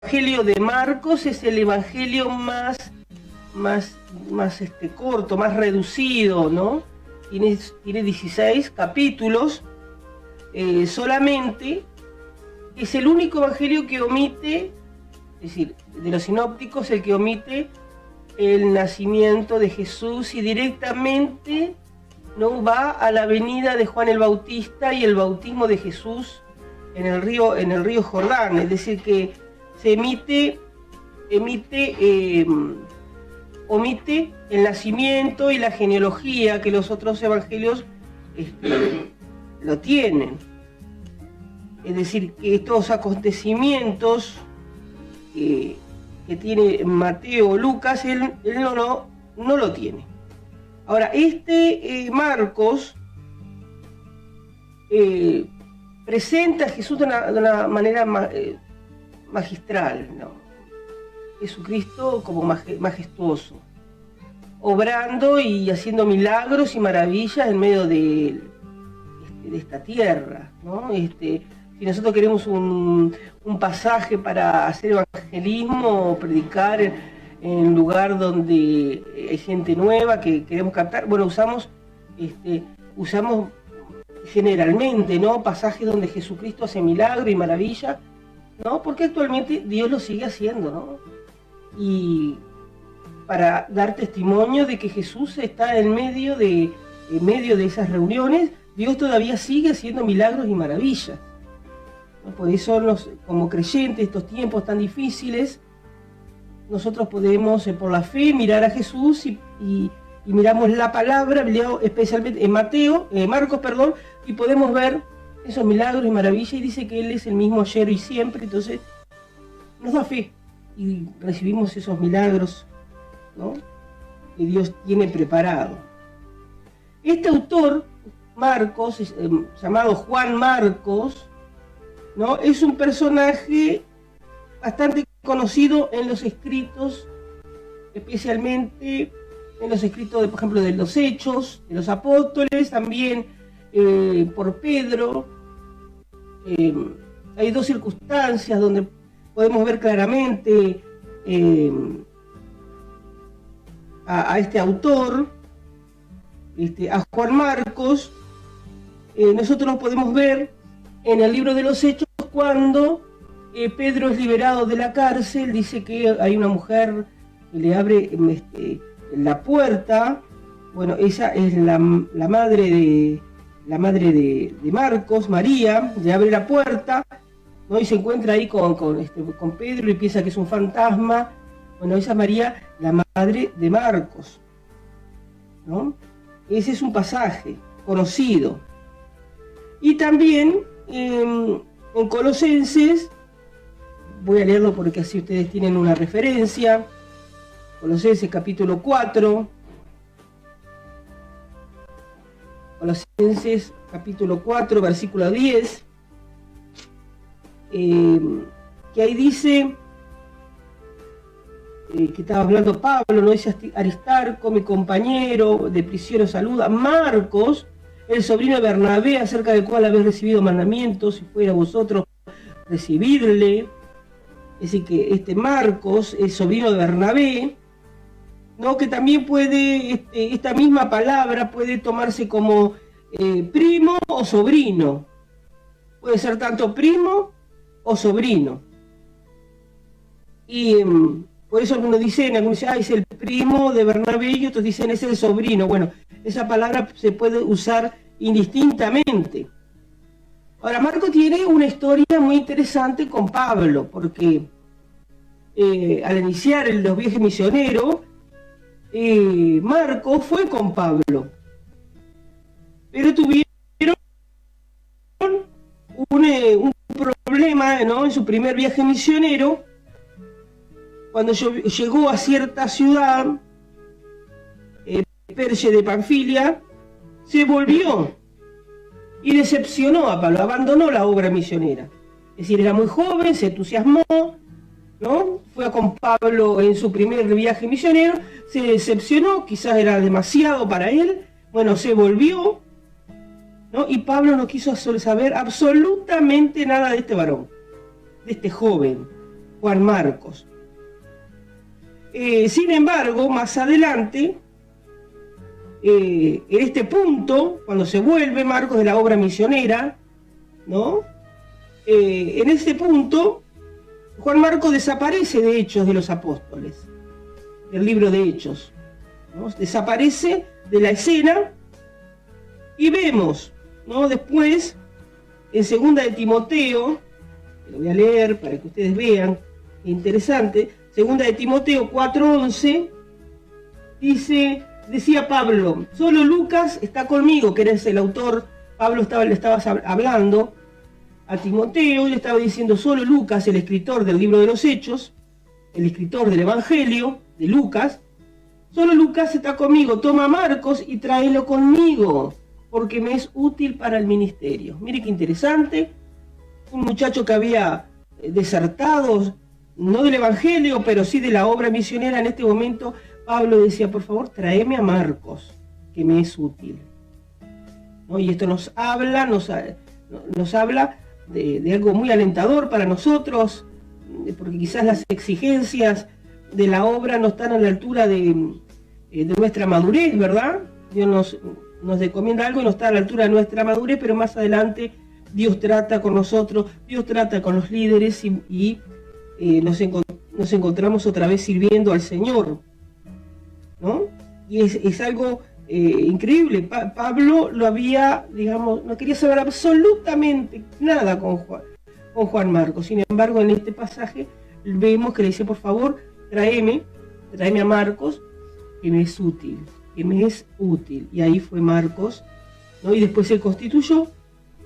Evangelio de Marcos es el evangelio más corto, más reducido, ¿no? Tiene 16 capítulos solamente. Es el único evangelio que omite, es decir, de los sinópticos, el que omite el nacimiento de Jesús y directamente no va a la venida de Juan el Bautista y el bautismo de Jesús en el río Jordán. Es decir, que se omite el nacimiento y la genealogía que los otros evangelios lo tienen. Es decir, que estos acontecimientos que tiene Mateo o Lucas, él no lo tiene. Ahora, Marcos presenta a Jesús de una manera magistral, ¿no? Jesucristo como majestuoso, obrando y haciendo milagros y maravillas en medio de esta tierra, ¿no? Si nosotros queremos un pasaje para hacer evangelismo o predicar en lugar donde hay gente nueva que queremos captar, bueno, usamos generalmente, ¿no?, pasajes donde Jesucristo hace milagro y maravilla, ¿no? Porque actualmente Dios lo sigue haciendo, ¿no? Y para dar testimonio de que Jesús está en medio de esas reuniones, Dios todavía sigue haciendo milagros y maravillas, ¿no? Por eso, como creyentes, estos tiempos tan difíciles, nosotros podemos, por la fe, mirar a Jesús y miramos la palabra, especialmente en Marcos, y podemos ver esos milagros y maravillas, y dice que Él es el mismo ayer y siempre. Entonces nos da fe y recibimos esos milagros, ¿no?, que Dios tiene preparado. Este autor, Marcos, llamado Juan Marcos, ¿no?, es un personaje bastante conocido en los escritos, especialmente en los escritos, por ejemplo, de los Hechos, de los Apóstoles, también por Pedro. Hay dos circunstancias donde podemos ver claramente a este autor, a Juan Marcos. Nosotros lo podemos ver en el libro de los Hechos cuando Pedro es liberado de la cárcel. Dice que hay una mujer que le abre la puerta. Bueno, esa es la madre de Marcos, María. Le abre la puerta, ¿no?, y se encuentra ahí con Pedro y piensa que es un fantasma. Bueno, esa es María, la madre de Marcos, ¿no? Ese es un pasaje conocido. Y también en Colosenses, voy a leerlo porque así ustedes tienen una referencia. Colosenses capítulo 4. Colosenses capítulo 4, versículo 10. Que ahí dice, que estaba hablando Pablo, ¿no? Dice: Aristarco, mi compañero de prisión, os saluda. Marcos, el sobrino de Bernabé, acerca del cual habéis recibido mandamientos, si fuera vosotros recibirle. Es decir, que Marcos es sobrino de Bernabé, ¿no?, que también puede, esta misma palabra puede tomarse como primo o sobrino. Puede ser tanto primo o sobrino. Y por eso algunos dicen, es el primo de Bernabé, y otros dicen es el sobrino. Bueno, esa palabra se puede usar indistintamente. Ahora, Marcos tiene una historia muy interesante con Pablo, porque al iniciar los viajes misioneros, Marcos fue con Pablo, pero tuvieron un problema, ¿no?, en su primer viaje misionero. Cuando llegó a cierta ciudad, Perge de Panfilia, se volvió y decepcionó a Pablo, abandonó la obra misionera. Es decir, era muy joven, se entusiasmó, ¿no? Fue con Pablo en su primer viaje misionero, se decepcionó, quizás era demasiado para él. Bueno, se volvió, ¿no? Y Pablo no quiso saber absolutamente nada de este varón, de este joven, Juan Marcos. Sin embargo, más adelante, en este punto, cuando se vuelve Marcos de la obra misionera, ¿no? En este punto, Juan Marcos desaparece de Hechos de los Apóstoles, del libro de Hechos, ¿no? Desaparece de la escena y vemos, ¿no? Después, en 2 de Timoteo, que lo voy a leer para que ustedes vean, qué interesante, 2 de Timoteo 4:11, decía Pablo, solo Lucas está conmigo, que eres el autor. Pablo le estaba hablando a Timoteo y le estaba diciendo, solo Lucas, el escritor del libro de los Hechos, el escritor del Evangelio de Lucas, solo Lucas está conmigo, toma a Marcos y tráelo conmigo, porque me es útil para el ministerio. Mire qué interesante, un muchacho que había desertado, no del Evangelio, pero sí de la obra misionera. En este momento Pablo decía, por favor, tráeme a Marcos, que me es útil, ¿no? Y esto nos habla de algo muy alentador para nosotros, porque quizás las exigencias de la obra no están a la altura de nuestra madurez, ¿verdad? Dios nos recomienda algo y no está a la altura de nuestra madurez, pero más adelante Dios trata con nosotros, Dios trata con los líderes y nos encontramos otra vez sirviendo al Señor, ¿no? Y es algo increíble. Pablo lo había, digamos, no quería saber absolutamente nada con Juan Marcos. Sin embargo, en este pasaje vemos que le dice, por favor, tráeme a Marcos, que me es útil, Y ahí fue Marcos, ¿no? Y después se constituyó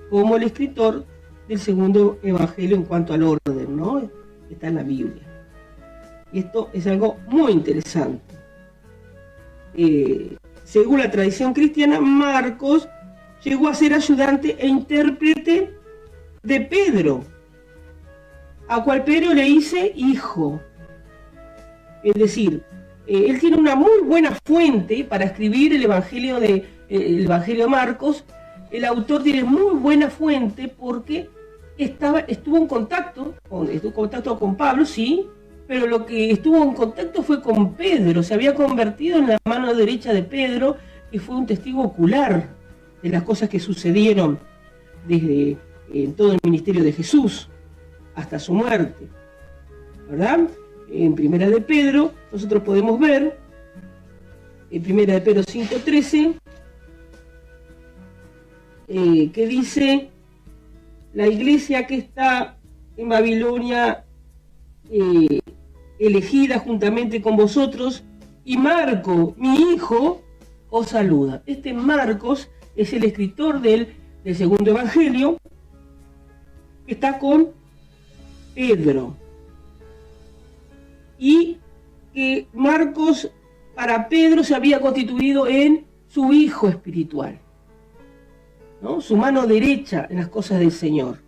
como el escritor del segundo evangelio en cuanto al orden, ¿no? Está en la Biblia. Y esto es algo muy interesante. Según la tradición cristiana, Marcos llegó a ser ayudante e intérprete de Pedro, a cual Pedro le dice hijo. Es decir, él tiene una muy buena fuente para escribir el Evangelio de Marcos. El autor tiene muy buena fuente porque estuvo en contacto con Pablo, sí, pero lo que estuvo en contacto fue con Pedro. Se había convertido en la mano derecha de Pedro, que fue un testigo ocular de las cosas que sucedieron desde todo el ministerio de Jesús hasta su muerte, ¿verdad? En Primera de Pedro nosotros podemos ver, en Primera de Pedro 5:13, que dice, la iglesia que está en Babilonia, elegida juntamente con vosotros, y Marco, mi hijo, os saluda. Este Marcos es el escritor del segundo evangelio, que está con Pedro. Y que Marcos para Pedro se había constituido en su hijo espiritual, ¿no? Su mano derecha en las cosas del Señor.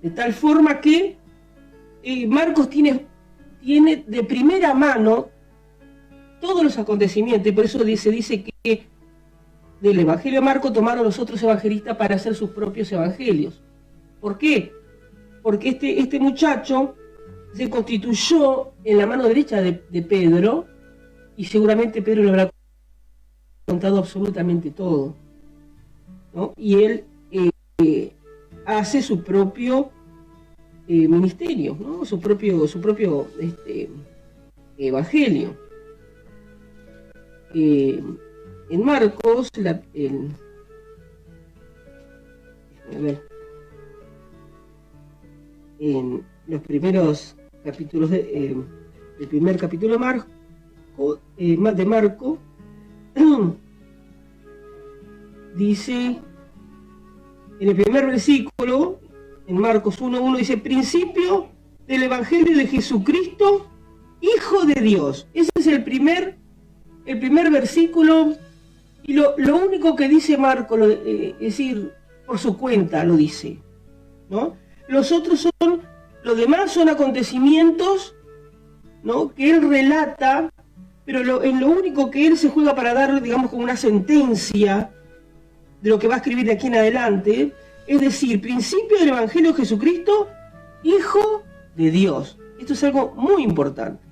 De tal forma que Marcos tiene de primera mano todos los acontecimientos, y por eso se dice que del Evangelio de Marcos tomaron los otros evangelistas para hacer sus propios evangelios. ¿Por qué? Porque este muchacho se constituyó en la mano derecha de Pedro, y seguramente Pedro le habrá contado absolutamente todo, ¿no? Y él hace su propio ministerio, ¿no? Su propio evangelio. En Marcos, en los primeros capítulos el primer capítulo de Marco, dice en el primer versículo, en Marcos 1:1, dice, principio del Evangelio de Jesucristo, Hijo de Dios. Ese es el primer versículo, y lo único que dice Marco, es decir, por su cuenta lo dice, ¿no? Los demás son acontecimientos, ¿no?, que él relata, pero en lo único que él se juega para dar, digamos, como una sentencia de lo que va a escribir de aquí en adelante, es decir, principio del Evangelio de Jesucristo, Hijo de Dios. Esto es algo muy importante.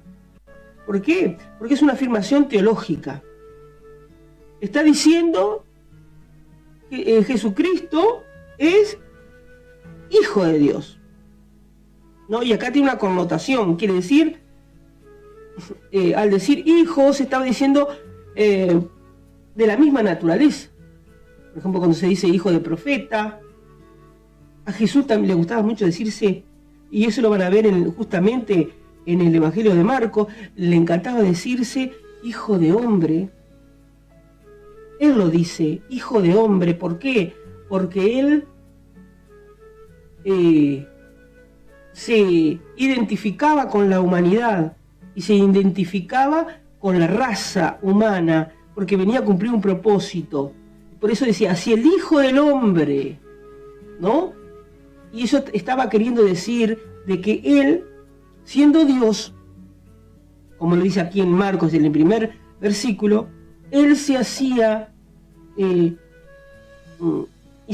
¿Por qué? Porque es una afirmación teológica. Está diciendo que Jesucristo es Hijo de Dios, ¿no? Y acá tiene una connotación, quiere decir, al decir hijo, se estaba diciendo de la misma naturaleza. Por ejemplo, cuando se dice hijo de profeta, a Jesús también le gustaba mucho decirse, y eso lo van a ver justamente en el Evangelio de Marcos, le encantaba decirse hijo de hombre. Él lo dice, hijo de hombre, ¿por qué? Porque él se identificaba con la humanidad y se identificaba con la raza humana, porque venía a cumplir un propósito. Por eso decía, así el Hijo del Hombre, ¿no? Y eso estaba queriendo decir de que él, siendo Dios, como lo dice aquí en Marcos, en el primer versículo, él se hacía y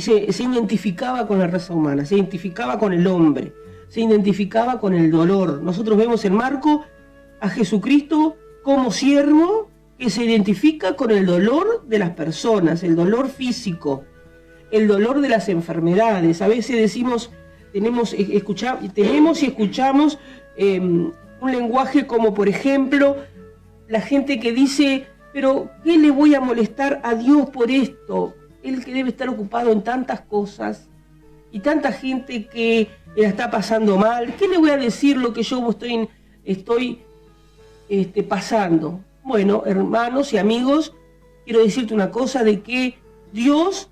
se identificaba con la raza humana, se identificaba con el hombre, se identificaba con el dolor. Nosotros vemos en Marcos a Jesucristo como siervo que se identifica con el dolor de las personas, el dolor físico, el dolor de las enfermedades. A veces decimos, tenemos y escuchamos un lenguaje como, por ejemplo, la gente que dice, pero ¿qué le voy a molestar a Dios por esto? Él que debe estar ocupado en tantas cosas y tanta gente que la está pasando mal. ¿Qué le voy a decir lo que yo estoy pasando? Bueno, hermanos y amigos, quiero decirte una cosa, de que Dios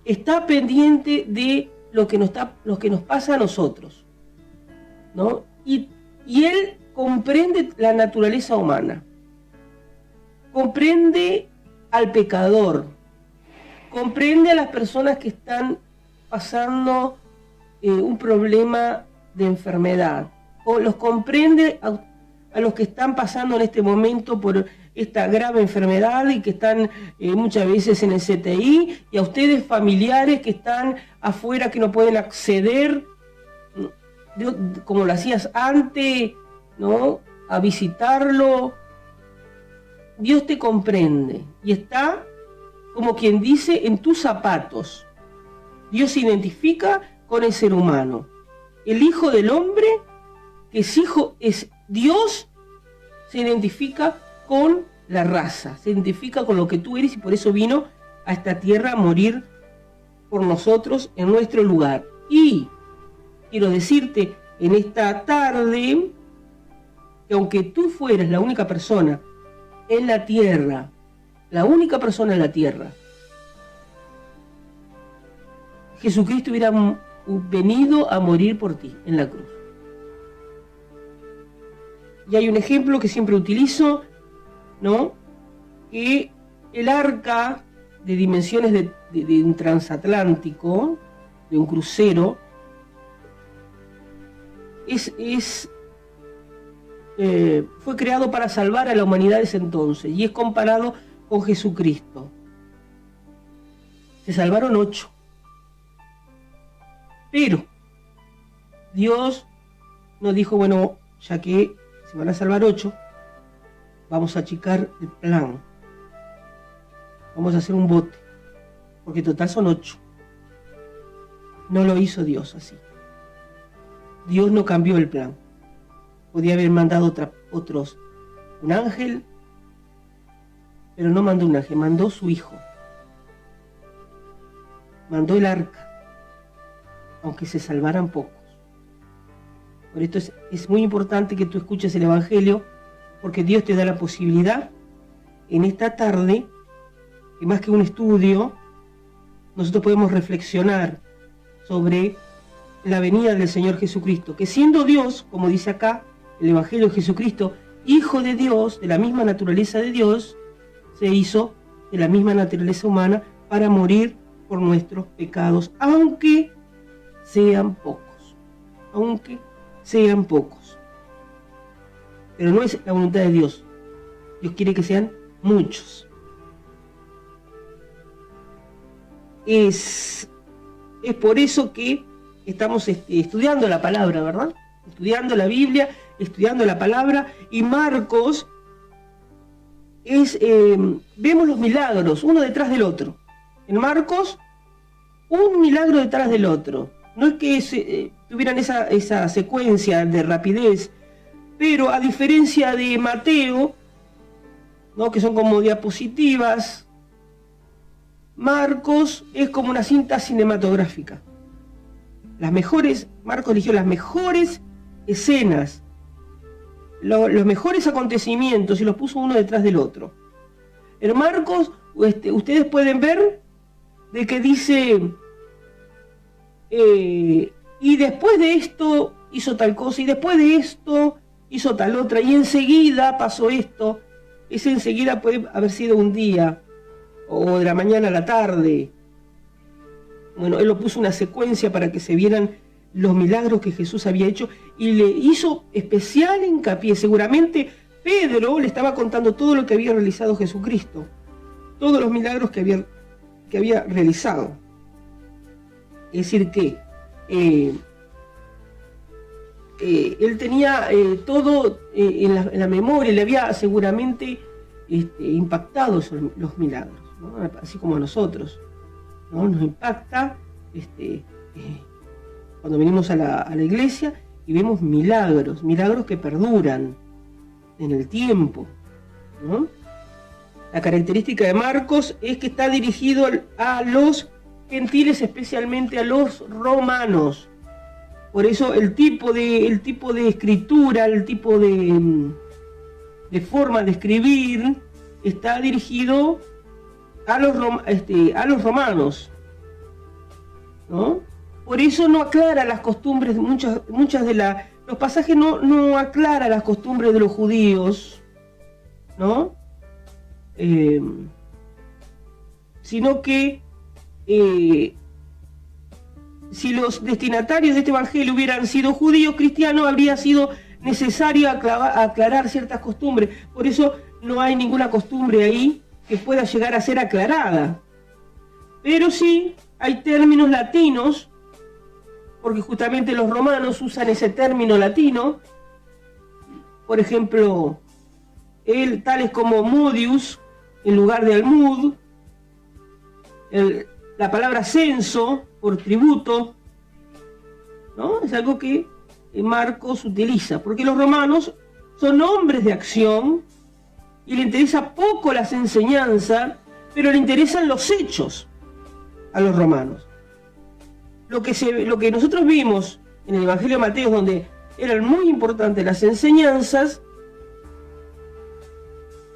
está pendiente de lo que nos pasa a nosotros, ¿no? Y Él comprende la naturaleza humana, comprende al pecador, comprende a las personas que están pasando un problema de enfermedad, o los comprende a los que están pasando en este momento por esta grave enfermedad y que están muchas veces en el CTI, y a ustedes familiares que están afuera, que no pueden acceder, como lo hacías antes, ¿no?, a visitarlo. Dios te comprende y está, como quien dice, en tus zapatos. Dios se identifica con el ser humano. El Hijo del Hombre, que es Dios, se identifica con la raza, se identifica con lo que tú eres, y por eso vino a esta tierra a morir por nosotros en nuestro lugar. Y quiero decirte en esta tarde que aunque tú fueras la única persona en la tierra, Jesucristo hubiera venido a morir por ti en la cruz. Y hay un ejemplo que siempre utilizo, ¿no?, que el arca de dimensiones de un transatlántico, de un crucero, fue creado para salvar a la humanidad de ese entonces, y es comparado con Jesucristo. Se salvaron 8. Pero Dios nos dijo, bueno, ya que se van a salvar 8, vamos a achicar el plan. Vamos a hacer un bote, porque total son 8. No lo hizo Dios así. Dios no cambió el plan. Podía haber mandado un ángel, pero no mandó un ángel, mandó su Hijo. Mandó el arca, aunque se salvaran pocos. Por esto es muy importante que tú escuches el Evangelio, porque Dios te da la posibilidad en esta tarde, que más que un estudio, nosotros podemos reflexionar sobre la venida del Señor Jesucristo, que siendo Dios, como dice acá el Evangelio de Jesucristo, Hijo de Dios, de la misma naturaleza de Dios, se hizo de la misma naturaleza humana para morir por nuestros pecados, aunque sean pocos. Pero no es la voluntad de Dios. Dios quiere que sean muchos. Es por eso que estamos estudiando la palabra, ¿verdad? estudiando la Biblia, estudiando la palabra, y Marcos vemos los milagros, uno detrás del otro. En Marcos, un milagro detrás del otro. No es que tuvieran esa secuencia de rapidez, pero a diferencia de Mateo, ¿no?, que son como diapositivas, Marcos es como una cinta cinematográfica. Marcos eligió las mejores escenas, los mejores acontecimientos, y los puso uno detrás del otro. En Marcos, ustedes pueden ver de que dice, y después de esto hizo tal cosa, y después de esto hizo tal otra, y enseguida pasó esto. Ese enseguida puede haber sido un día, o de la mañana a la tarde. Bueno, él lo puso una secuencia para que se vieran los milagros que Jesús había hecho, y le hizo especial hincapié. Seguramente Pedro le estaba contando todo lo que había realizado Jesucristo, todos los milagros que había realizado. Es decir que él tenía todo en la memoria, le había seguramente impactado los milagros, ¿no? Así como a nosotros, ¿no? Nos impacta cuando venimos a la iglesia y vemos milagros que perduran en el tiempo, ¿no? La característica de Marcos es que está dirigido a los gentiles, especialmente a los romanos. Por eso el tipo de escritura, el tipo de forma de escribir está dirigido a los romanos, ¿no? Por eso no aclara las costumbres, muchas de los pasajes no aclara las costumbres de los judíos, ¿no? Sino que si los destinatarios de este evangelio hubieran sido judíos cristianos, habría sido necesario aclarar ciertas costumbres. Por eso no hay ninguna costumbre ahí que pueda llegar a ser aclarada. Pero sí hay términos latinos, porque justamente los romanos usan ese término latino. Por ejemplo, tales como modius en lugar de almud, la palabra censo por tributo, ¿no? Es algo que Marcos utiliza, porque los romanos son hombres de acción y le interesa poco las enseñanzas, pero le interesan los hechos a los romanos. Lo que nosotros vimos en el Evangelio de Mateo, donde eran muy importantes las enseñanzas,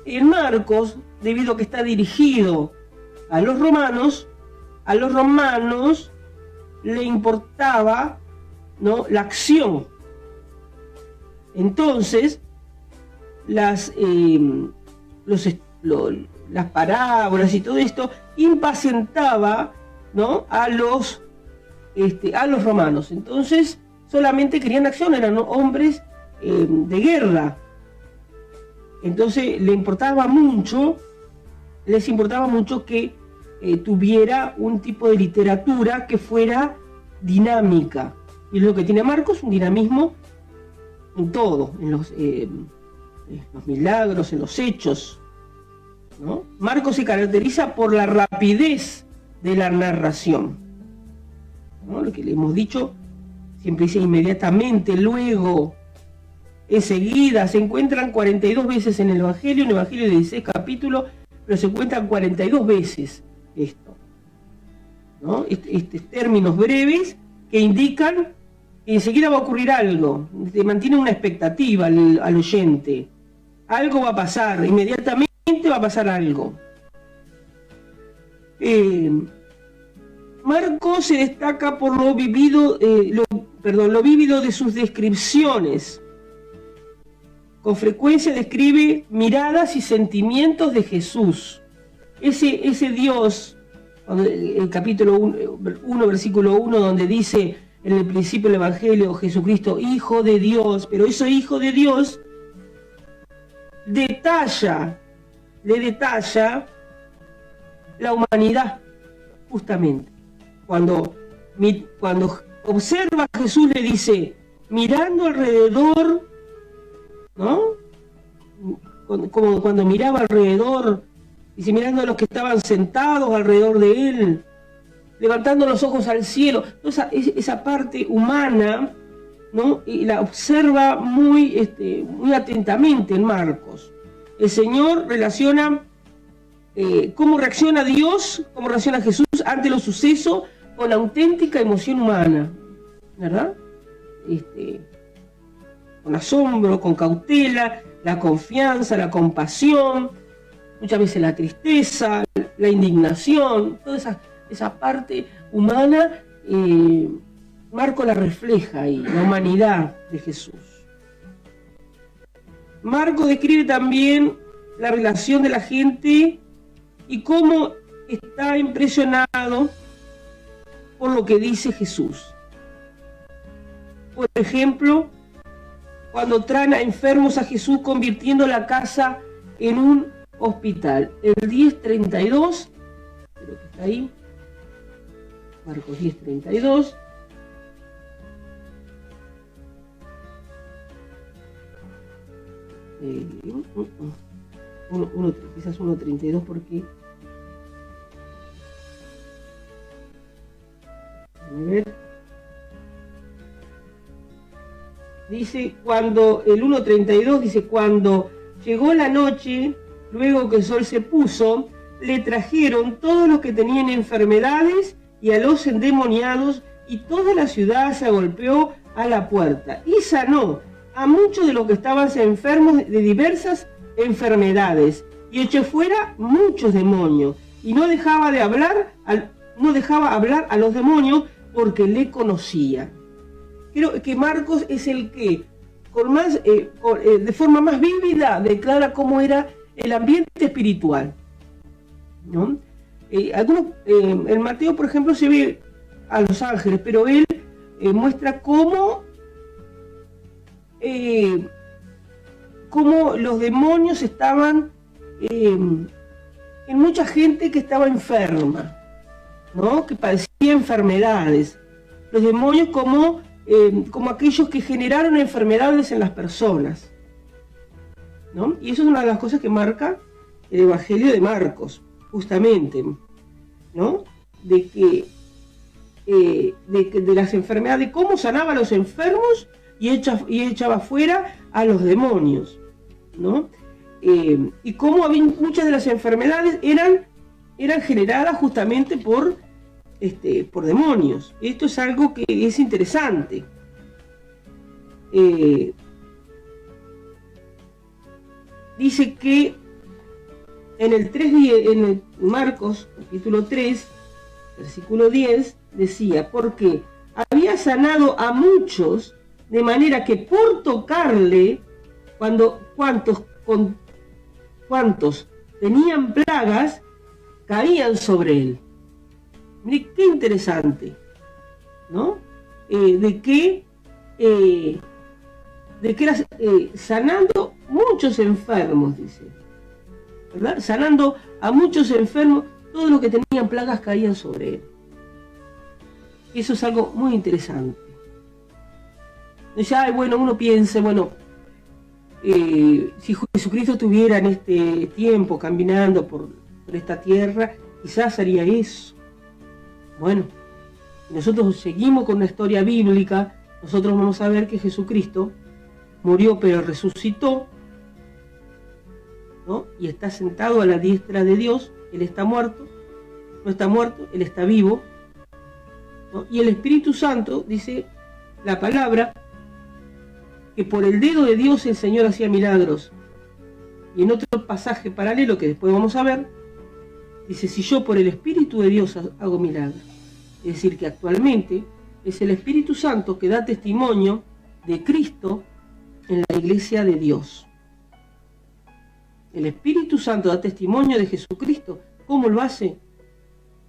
en Marcos, debido a que está dirigido a los romanos le importaba, ¿no?, la acción. Entonces, las parábolas y todo esto impacientaba, ¿no?, a los romanos. Entonces, solamente querían acción, eran hombres de guerra. Entonces, les importaba mucho que tuviera un tipo de literatura que fuera dinámica. Y es lo que tiene Marcos, un dinamismo en todo, en los milagros, en los hechos, ¿no? Marcos se caracteriza por la rapidez de la narración, ¿no? Lo que le hemos dicho, siempre dice inmediatamente, luego, enseguida. Se encuentran 42 veces en el Evangelio, un Evangelio de 16 capítulos, pero se encuentran 42 veces esto, ¿no? Términos breves que indican que enseguida va a ocurrir algo, te mantiene una expectativa al oyente, algo va a pasar, inmediatamente va a pasar algo. Marcos se destaca por lo vívido de sus descripciones. Con frecuencia describe miradas y sentimientos de Jesús. Ese Dios, el capítulo 1, versículo 1, donde dice en el principio del Evangelio, Jesucristo, Hijo de Dios, pero ese Hijo de Dios le detalla la humanidad, justamente. Cuando observa a Jesús, le dice, mirando alrededor, ¿no? Como cuando miraba alrededor, dice, mirando a los que estaban sentados alrededor de él, levantando los ojos al cielo. Esa parte humana, ¿no? Y la observa muy atentamente en Marcos. El Señor relaciona cómo reacciona Dios, cómo reacciona Jesús ante los sucesos con auténtica emoción humana, ¿verdad? Con asombro, con cautela, la confianza, la compasión, muchas veces la tristeza, la indignación, toda esa parte humana, Marcos la refleja ahí, la humanidad de Jesús. Marcos describe también la relación de la gente y cómo está impresionado por lo que dice Jesús. Por ejemplo, cuando traen a enfermos a Jesús convirtiendo la casa en un hospital. El 10:32, creo que está ahí, Marcos 10:32. Quizás 1:32 porque... A ver. Dice, cuando, el 1:32 dice, cuando llegó la noche, luego que el sol se puso, le trajeron todos los que tenían enfermedades y a los endemoniados, y toda la ciudad se agolpeó a la puerta, y sanó a muchos de los que estaban enfermos de diversas enfermedades, y echó fuera muchos demonios, y no dejaba hablar a los demonios porque le conocía. Creo que Marcos es el que de forma más vívida declara cómo era el ambiente espiritual, ¿no? En Mateo, por ejemplo, se ve a los ángeles, pero él muestra cómo los demonios estaban en mucha gente que estaba enferma, ¿no? Que padecía enfermedades. Los demonios como aquellos que generaron enfermedades en las personas, ¿no? Y eso es una de las cosas que marca el Evangelio de Marcos, justamente, ¿no? De las enfermedades, de cómo sanaba a los enfermos y echaba fuera a los demonios, ¿no? Y cómo muchas de las enfermedades eran generadas justamente por demonios. Esto es algo que es interesante. Dice que en el Marcos, capítulo 3, versículo 10, decía, porque había sanado a muchos, de manera que por tocarle, cuantos tenían plagas, caían sobre él. Mire, qué interesante, ¿no? De que era sanando muchos enfermos, dice, ¿verdad? Sanando a muchos enfermos, todos los que tenían plagas caían sobre él. Y eso es algo muy interesante. Ya, bueno, uno piensa, bueno, si Jesucristo estuviera en este tiempo caminando por esta tierra, quizás haría eso. Bueno, nosotros seguimos con una historia bíblica, nosotros vamos a ver que Jesucristo murió pero resucitó, ¿no? Y está sentado a la diestra de Dios. Él está muerto, no está muerto, Él está vivo, ¿no? Y el Espíritu Santo, dice la palabra, que por el dedo de Dios el Señor hacía milagros. Y en otro pasaje paralelo que después vamos a ver, dice, si yo por el Espíritu de Dios hago milagros. Es decir, que actualmente es el Espíritu Santo que da testimonio de Cristo en la iglesia de Dios. El Espíritu Santo da testimonio de Jesucristo. ¿Cómo lo hace?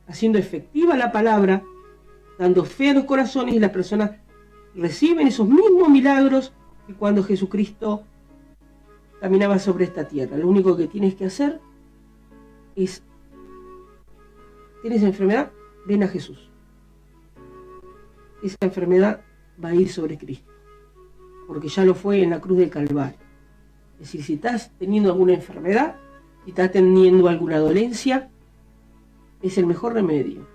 Haciendo efectiva la palabra, dando fe a los corazones, y las personas reciben esos mismos milagros que cuando Jesucristo caminaba sobre esta tierra. Lo único que tienes que hacer es, ¿tienes enfermedad? Ven a Jesús. Esa enfermedad va a ir sobre Cristo. porque ya lo fue en la cruz del Calvario. Es decir, si estás teniendo alguna enfermedad, si estás teniendo alguna dolencia, es el mejor remedio,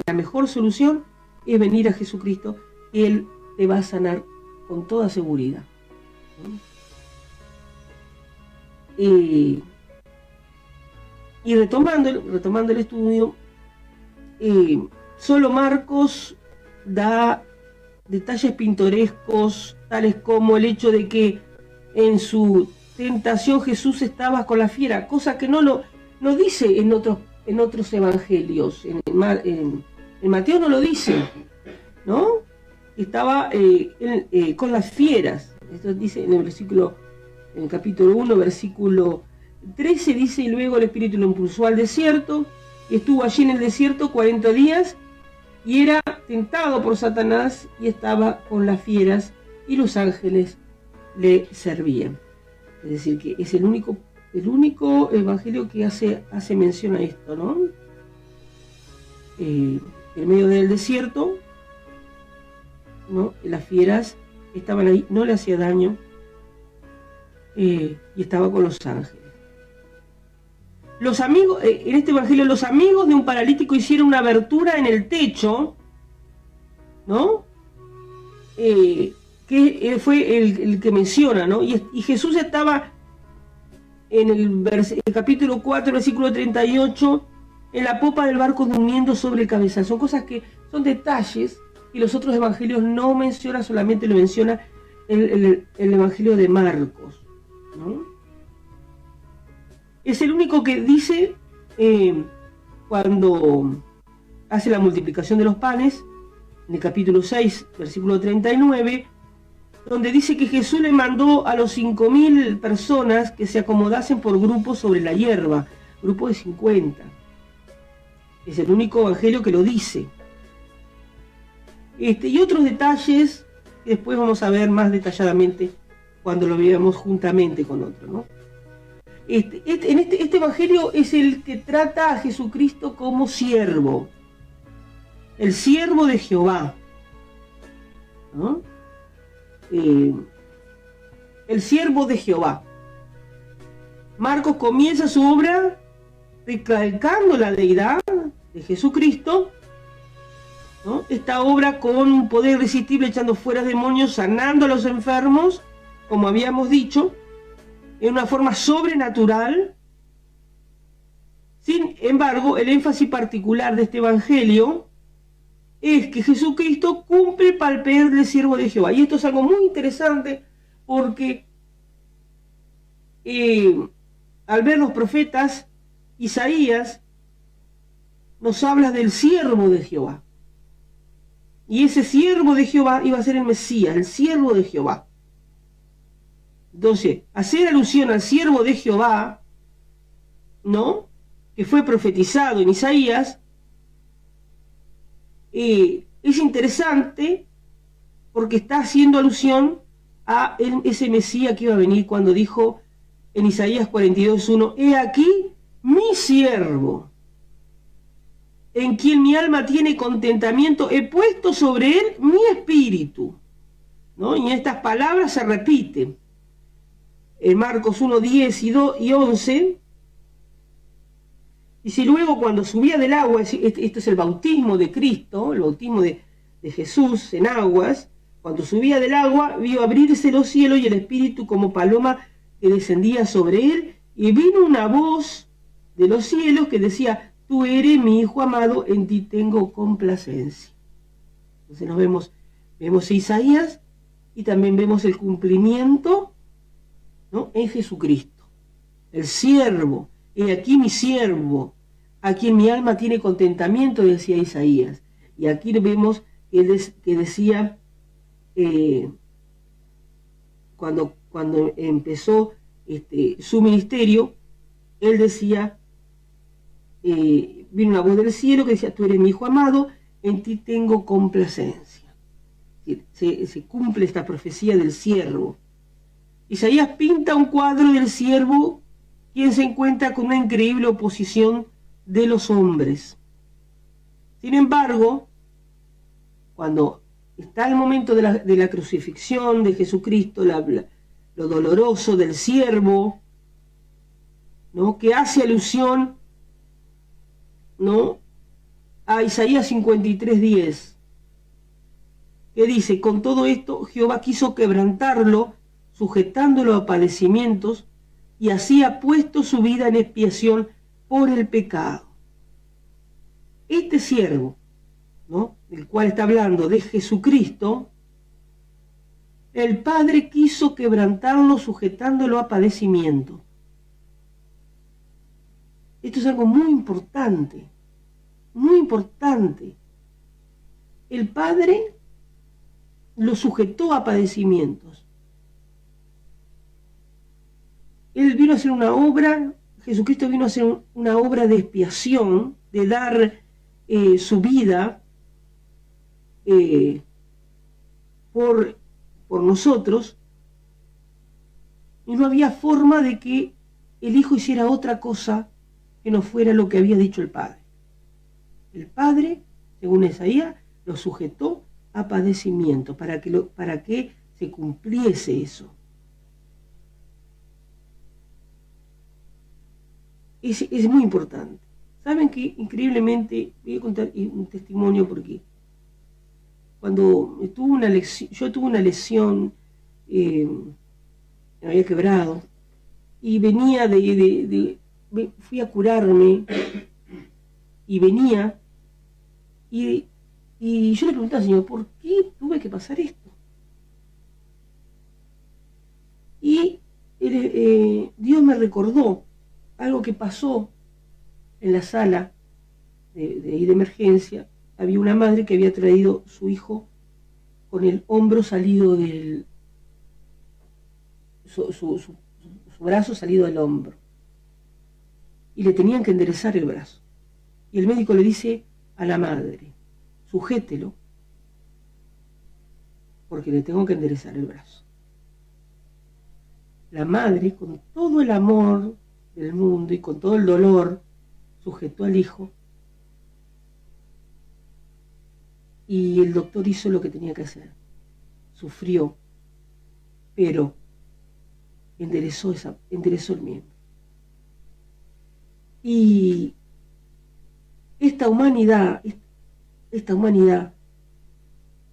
la mejor solución es venir a Jesucristo, y Él te va a sanar con toda seguridad. Y retomando el estudio, solo Marcos da detalles pintorescos, tales como el hecho de que en su tentación Jesús estaba con la fiera, cosa que no dice en otros evangelios. En Mateo no lo dice, ¿no? Estaba con las fieras. Esto dice en el capítulo 1, versículo 13, dice: y luego el Espíritu lo impulsó al desierto, y estuvo allí en el desierto 40 días, y era tentado por Satanás, y estaba con las fieras, y los ángeles le servían. Es decir, que es el único evangelio que hace mención a esto, ¿no? En medio del desierto, ¿no? Las fieras estaban ahí, no le hacía daño, y estaba con los ángeles. Los amigos, en este evangelio, los amigos de un paralítico hicieron una abertura en el techo, ¿no? Que fue el que menciona, ¿no? Y Jesús estaba en el capítulo 4, versículo 38, en la popa del barco durmiendo sobre el cabezal. Son cosas que son detalles que los otros evangelios no mencionan, solamente lo menciona el evangelio de Marcos, ¿no? Es el único que dice, cuando hace la multiplicación de los panes, en el capítulo 6, versículo 39, donde dice que Jesús le mandó a los 5.000 personas que se acomodasen por grupos sobre la hierba, grupo de 50. Es el único evangelio que lo dice. Y otros detalles que después vamos a ver más detalladamente cuando lo veamos juntamente con otro, ¿no? Este evangelio es el que trata a Jesucristo como siervo, el siervo de Jehová, ¿no? El siervo de Jehová. Marcos comienza su obra recalcando la deidad de Jesucristo, ¿no? Esta obra con un poder irresistible, echando fuera demonios, sanando a los enfermos, como habíamos dicho, en una forma sobrenatural. Sin embargo, el énfasis particular de este evangelio es que Jesucristo cumple el papel del siervo de Jehová. Y esto es algo muy interesante, porque al ver los profetas, Isaías nos habla del siervo de Jehová. Y ese siervo de Jehová iba a ser el Mesías, el siervo de Jehová. Entonces, hacer alusión al siervo de Jehová, ¿no?, que fue profetizado en Isaías, es interesante porque está haciendo alusión a ese Mesías que iba a venir, cuando dijo en Isaías 42:1: he aquí mi siervo, en quien mi alma tiene contentamiento, he puesto sobre él mi espíritu, ¿no? Y en estas palabras se repite en Marcos 1:10 y 11. Y si luego, cuando subía del agua, esto es el bautismo de Cristo, el bautismo de Jesús en aguas, cuando subía del agua, vio abrirse los cielos y el Espíritu como paloma que descendía sobre él, y vino una voz de los cielos que decía: tú eres mi Hijo amado, en ti tengo complacencia. Entonces vemos a Isaías, y también vemos el cumplimiento, ¿no?, en Jesucristo. El siervo, he aquí mi siervo, a quien mi alma tiene contentamiento, decía Isaías. Y aquí vemos que decía, cuando empezó su ministerio, él decía, vino una voz del cielo que decía: tú eres mi Hijo amado, en ti tengo complacencia. Se cumple esta profecía del siervo. Isaías pinta un cuadro del siervo, quien se encuentra con una increíble oposición de los hombres. Sin embargo, cuando está el momento de la crucifixión de Jesucristo, lo doloroso del siervo, ¿no? Que hace alusión, ¿no?, a Isaías 53:10, que dice: con todo esto Jehová quiso quebrantarlo, sujetándolo a padecimientos, y así ha puesto su vida en expiación por el pecado. Este siervo, ¿no?, del cual está hablando, de Jesucristo, el Padre quiso quebrantarlo, sujetándolo a padecimientos. Esto es algo muy importante, muy importante. El Padre lo sujetó a padecimientos. Él vino a hacer una obra, Jesucristo vino a hacer una obra de expiación, de dar su vida por nosotros, y no había forma de que el Hijo hiciera otra cosa que no fuera lo que había dicho el Padre. El Padre, según Isaías, lo sujetó a padecimiento para que se cumpliese eso. Es muy importante. Saben que increíblemente, voy a contar un testimonio, porque cuando yo tuve una lesión, me había quebrado, y venía fui a curarme, y venía, y yo le preguntaba al Señor, ¿por qué tuve que pasar esto? Y Dios me recordó algo que pasó en la sala de emergencia. Había una madre que había traído su hijo con el hombro salido su brazo salido del hombro, y le tenían que enderezar el brazo. Y el médico le dice a la madre: sujételo, porque le tengo que enderezar el brazo. La madre, con todo el amor del mundo y con todo el dolor, sujetó al hijo, y el doctor hizo lo que tenía que hacer. Sufrió, pero enderezó el miembro. Y esta humanidad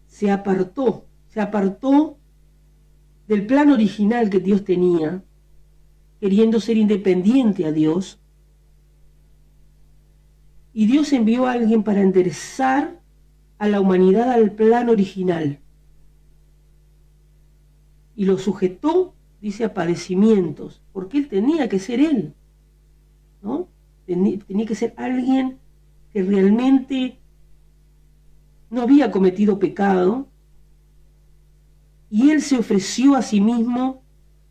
se apartó del plan original que Dios tenía, queriendo ser independiente a Dios, y Dios envió a alguien para enderezar a la humanidad al plan original, y lo sujetó, dice, a padecimientos, porque él tenía que ser él, ¿no? Tenía que ser alguien que realmente no había cometido pecado, y él se ofreció a sí mismo,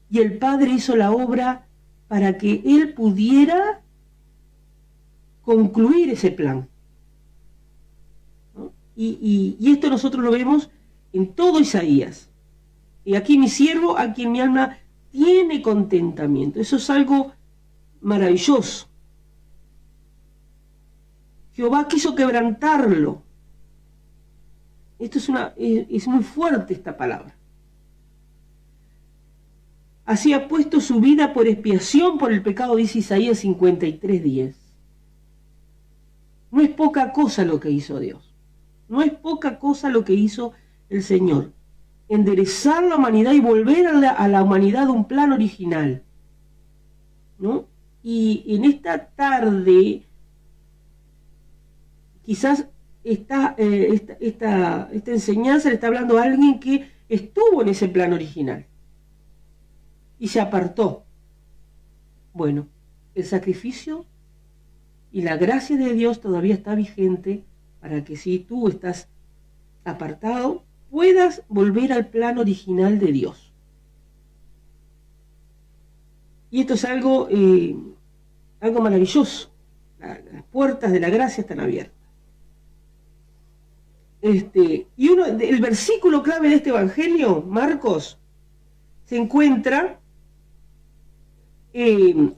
y el Padre hizo la obra para que él pudiera concluir ese plan, ¿no? Y esto nosotros lo vemos en todo Isaías. Y aquí mi siervo, a quien mi alma tiene contentamiento. Eso es algo maravilloso. Jehová quiso quebrantarlo. Esto es muy fuerte, esta palabra. Así ha puesto su vida por expiación por el pecado, dice Isaías 53:10. No es poca cosa lo que hizo Dios. No es poca cosa lo que hizo el Señor. Enderezar la humanidad y volver a la humanidad un plan original, ¿no? Y en esta tarde, quizás esta enseñanza le está hablando a alguien que estuvo en ese plan original y se apartó. Bueno, el sacrificio y la gracia de Dios todavía está vigente para que, si tú estás apartado, puedas volver al plan original de Dios. Y esto es algo maravilloso. Las puertas de la gracia están abiertas. Y el versículo clave de este evangelio, Marcos, se encuentra en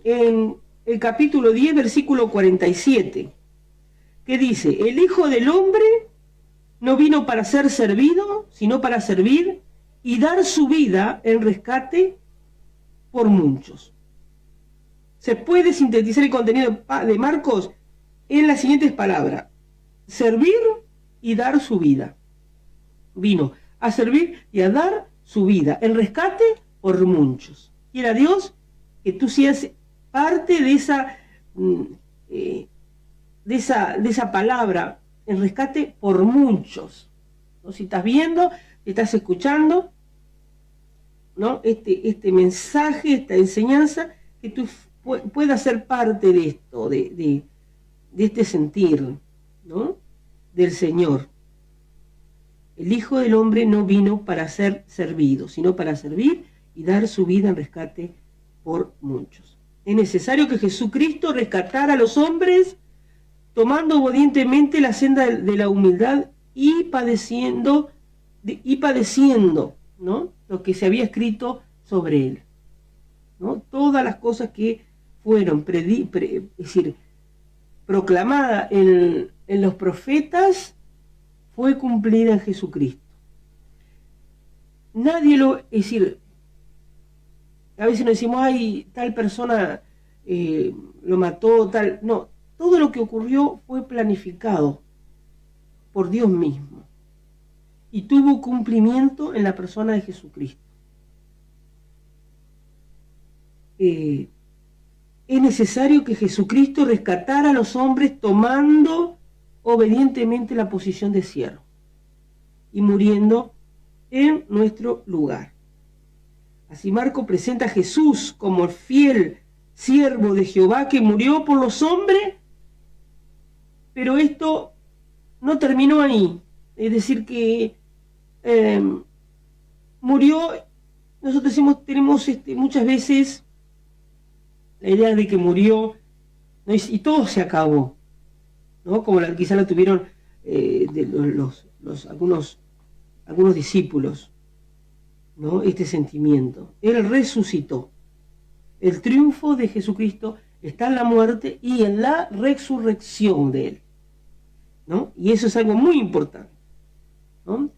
el capítulo 10, versículo 47, que dice: el Hijo del Hombre no vino para ser servido, sino para servir y dar su vida en rescate por muchos. Se puede sintetizar el contenido de Marcos en las siguientes palabras: servir y dar su vida. Vino a servir y a dar su vida en rescate por muchos. Quiera Dios que tú seas parte de esa palabra, en rescate por muchos, ¿no? Si estás viendo, estás escuchando, ¿no? Este mensaje, esta enseñanza, que tú puedas ser parte de esto, de este sentir, ¿no? Del Señor. El Hijo del Hombre no vino para ser servido, sino para servir y dar su vida en rescate por muchos. Es necesario que Jesucristo rescatara a los hombres tomando obedientemente la senda de la humildad y padeciendo, ¿no? Lo que se había escrito sobre él, ¿no? Todas las cosas que fueron proclamadas en los profetas fue cumplida en Jesucristo. Es decir, a veces nos decimos, ay, tal persona lo mató, tal. No, todo lo que ocurrió fue planificado por Dios mismo y tuvo cumplimiento en la persona de Jesucristo. Es necesario que Jesucristo rescatara a los hombres tomando obedientemente la posición de siervo y muriendo en nuestro lugar. Así Marcos presenta a Jesús como el fiel siervo de Jehová que murió por los hombres, pero esto no terminó ahí. Es decir, que murió. Nosotros tenemos muchas veces la idea de que murió, ¿no? Y todo se acabó, ¿no? Como quizá la tuvieron algunos discípulos, ¿no? Este sentimiento. Él resucitó. El triunfo de Jesucristo está en la muerte y en la resurrección de él, ¿no? Y eso es algo muy importante, ¿no?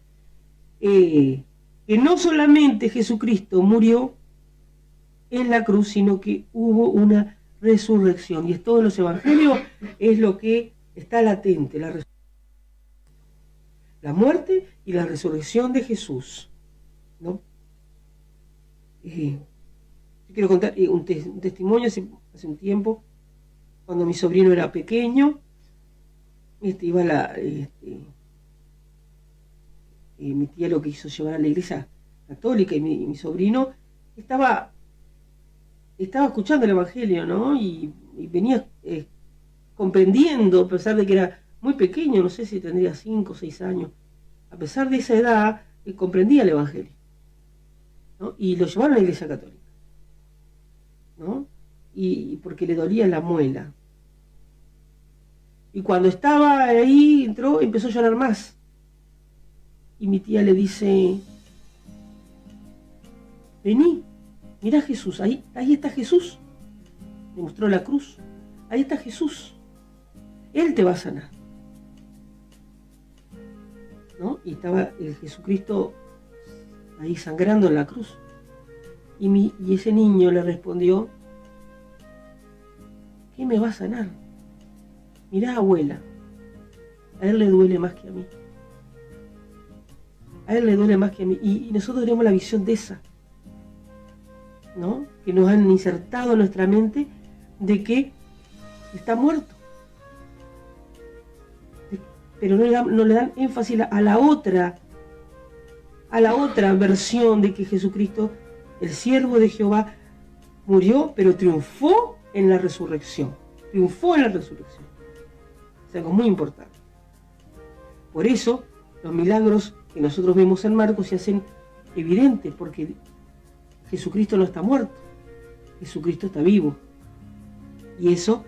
Que no solamente Jesucristo murió en la cruz, sino que hubo una resurrección. Y es todo en los evangelios, es lo que está latente, la muerte y la resurrección de Jesús, ¿no? Yo quiero contar un testimonio hace un tiempo, cuando mi sobrino era pequeño. Iba mi tía lo quiso llevar a la iglesia católica, y mi sobrino estaba escuchando el evangelio, ¿no? Y venía comprendiendo, a pesar de que era muy pequeño, no sé si tendría 5 o 6 años, a pesar de esa edad, comprendía el evangelio, ¿no? Y lo llevaron a la iglesia católica, ¿no? Y porque le dolía la muela. Y cuando estaba ahí, empezó a llorar más. Y mi tía le dice: vení, mirá Jesús, ahí está Jesús. Le mostró la cruz. Ahí está Jesús. Él te va a sanar, ¿no? Y estaba el Jesucristo ahí sangrando en la cruz. Y ese niño le respondió: ¿qué me va a sanar? Mirá, abuela, a él le duele más que a mí. A él le duele más que a mí. Y nosotros tenemos la visión de esa, ¿no? Que nos han insertado en nuestra mente de que está muerto. Pero no le dan énfasis a la otra versión de que Jesucristo, el siervo de Jehová, murió, pero triunfó en la resurrección. Triunfó en la resurrección. Es algo muy importante. Por eso, los milagros que nosotros vemos en Marcos se hacen evidentes, porque Jesucristo no está muerto. Jesucristo está vivo. Y eso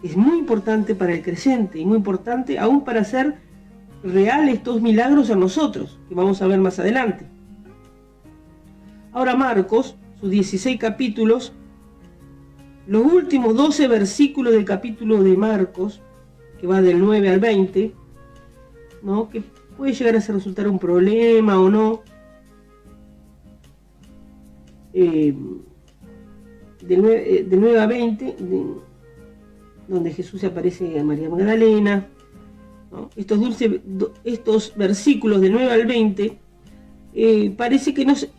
es muy importante para el creyente, y muy importante aún para hacer reales estos milagros en nosotros, que vamos a ver más adelante. Ahora Marcos, sus 16 capítulos, los últimos 12 versículos del capítulo de Marcos, que va del 9 al 20, ¿no? Que puede llegar a resultar un problema o no. Del 9 a 20, donde Jesús se aparece a María Magdalena, ¿no? Estos versículos del 9 al 20 parece que no se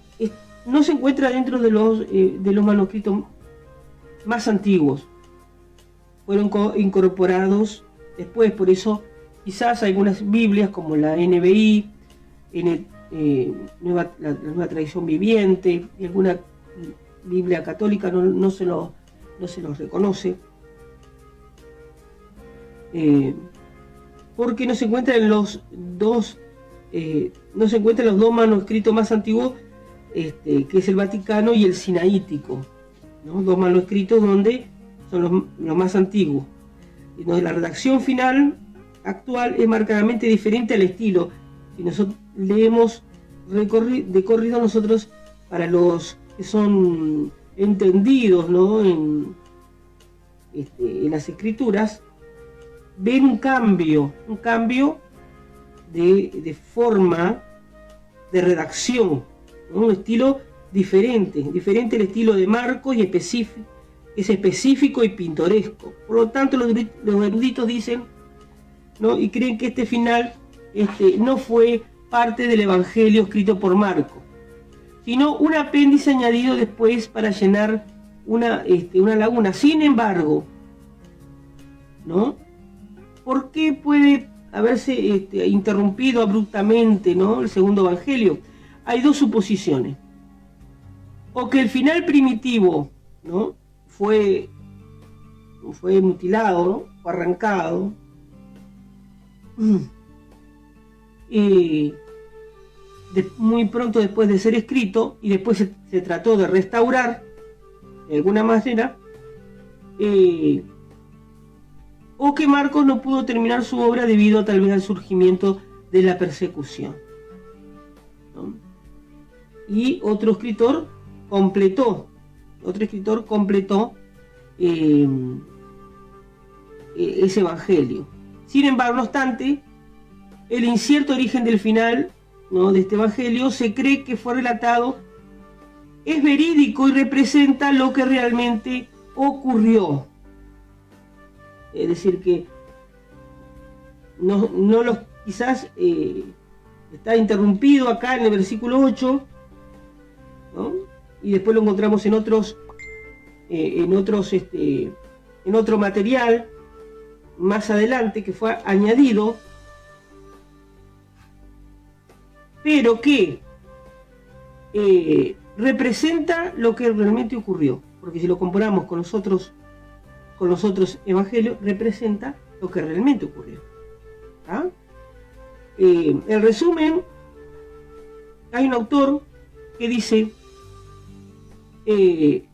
encuentra dentro de los manuscritos más antiguos. Fueron incorporados después, por eso quizás algunas Biblias como la NBI, la Nueva Tradición Viviente y alguna Biblia católica no se los reconoce, porque no se encuentran los dos manuscritos más antiguos, que es el Vaticano y el Sinaítico, ¿no? Dos manuscritos donde son los más antiguos, y donde la redacción final actual es marcadamente diferente al estilo. Si nosotros leemos de corrido, nosotros, para los que son entendidos, ¿no?, en las escrituras, ven un cambio de forma de redacción, ¿no? Un estilo diferente al estilo de Marcos, y es específico y pintoresco. Por lo tanto, los eruditos dicen, ¿no?, y creen que este final no fue parte del Evangelio escrito por Marcos, sino un apéndice añadido después para llenar una laguna. Sin embargo, ¿no?, ¿por qué puede haberse interrumpido abruptamente, ¿no?, el segundo Evangelio? Hay dos suposiciones: o que el final primitivo, ¿no?, fue mutilado, ¿no?, fue arrancado, muy pronto después de ser escrito, y después se trató de restaurar de alguna manera, o que Marcos no pudo terminar su obra debido tal vez al surgimiento de la persecución, ¿no? Y otro escritor completó ese evangelio. Sin embargo, no obstante, el incierto origen del final, ¿no?, de este evangelio se cree que fue relatado, es verídico y representa lo que realmente ocurrió. Es decir, que quizás está interrumpido acá en el versículo 8, ¿no?, y después lo encontramos en otro material más adelante que fue añadido, pero que representa lo que realmente ocurrió, porque si lo comparamos con los otros evangelios, representa lo que realmente ocurrió. ¿Ah? En resumen, hay un autor que dice que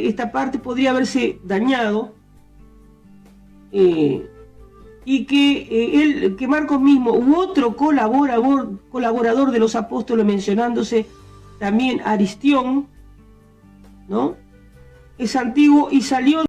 esta parte podría haberse dañado, y que Marcos mismo u otro colaborador de los apóstoles, mencionándose también Aristión, ¿no?, es antiguo y salió